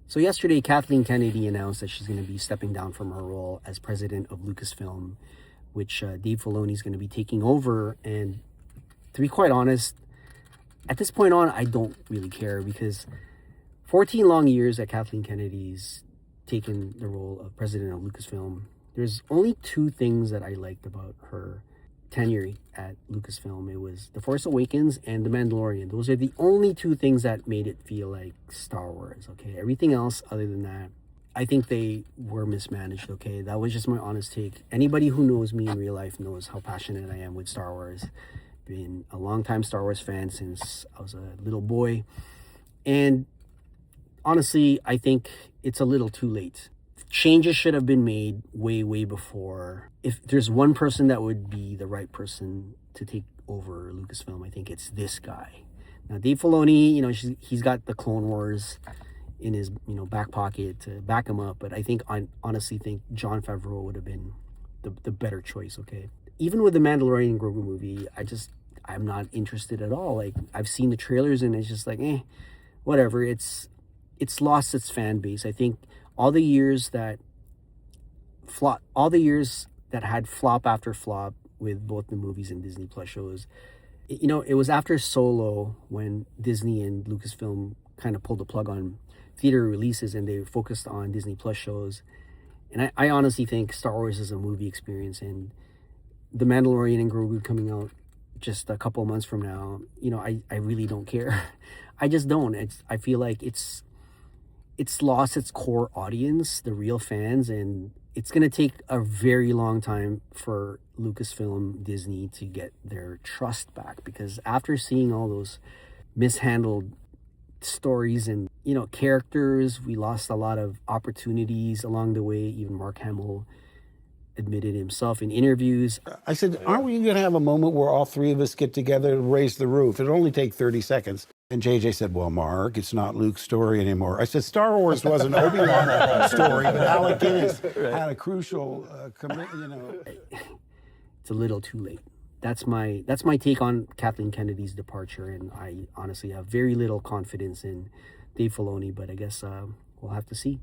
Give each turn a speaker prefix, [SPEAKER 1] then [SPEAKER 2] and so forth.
[SPEAKER 1] So yesterday, Kathleen Kennedy announced that she's going to be stepping down from her role as president of Lucasfilm, which Dave Filoni is going to be taking over. And to be quite honest, at this point on, I don't really care, because 14 long years that Kathleen Kennedy's taken the role of president of Lucasfilm, there's only two things that I liked about her tenure at Lucasfilm. It was The Force Awakens and The Mandalorian. Those are the only two things that made it feel like Star Wars, okay? Everything else, other than that, I think they were mismanaged, okay? That was just my honest take. Anybody who knows me in real life knows how passionate I am with Star Wars. Been a long-time Star Wars fan since I was a little boy. And honestly, I think it's a little too late. Changes should have been made way before. If there's one person that would be the right person to take over Lucasfilm, I think it's this guy. Now, Dave Filoni, he's got the Clone Wars in his, back pocket to back him up. But I honestly think Jon Favreau would have been the better choice, okay? Even with the Mandalorian and Grogu movie, I'm not interested at all. Like, I've seen the trailers and it's just like, whatever. It's lost its fan base. I think all the years that had flop after flop with both the movies and Disney Plus shows, it was after Solo when Disney and Lucasfilm kind of pulled the plug on theater releases and they focused on Disney Plus shows. And I honestly think Star Wars is a movie experience, and The Mandalorian and Grogu coming out just a couple of months from now, I really don't care. I just don't. I feel like it's lost its core audience, the real fans, and it's going to take a very long time for Lucasfilm, Disney to get their trust back, because after seeing all those mishandled stories and, characters, we lost a lot of opportunities along the way. Even Mark Hamill admitted himself in interviews.
[SPEAKER 2] I said, aren't we going to have a moment where all three of us get together and raise the roof? It'll only take 30 seconds. And JJ said, well, Mark, it's not Luke's story anymore. I said, Star Wars wasn't Obi-Wan's story, but Alec Guinness had a crucial
[SPEAKER 1] It's a little too late. That's my take on Kathleen Kennedy's departure, and I honestly have very little confidence in Dave Filoni, but I guess we'll have to see.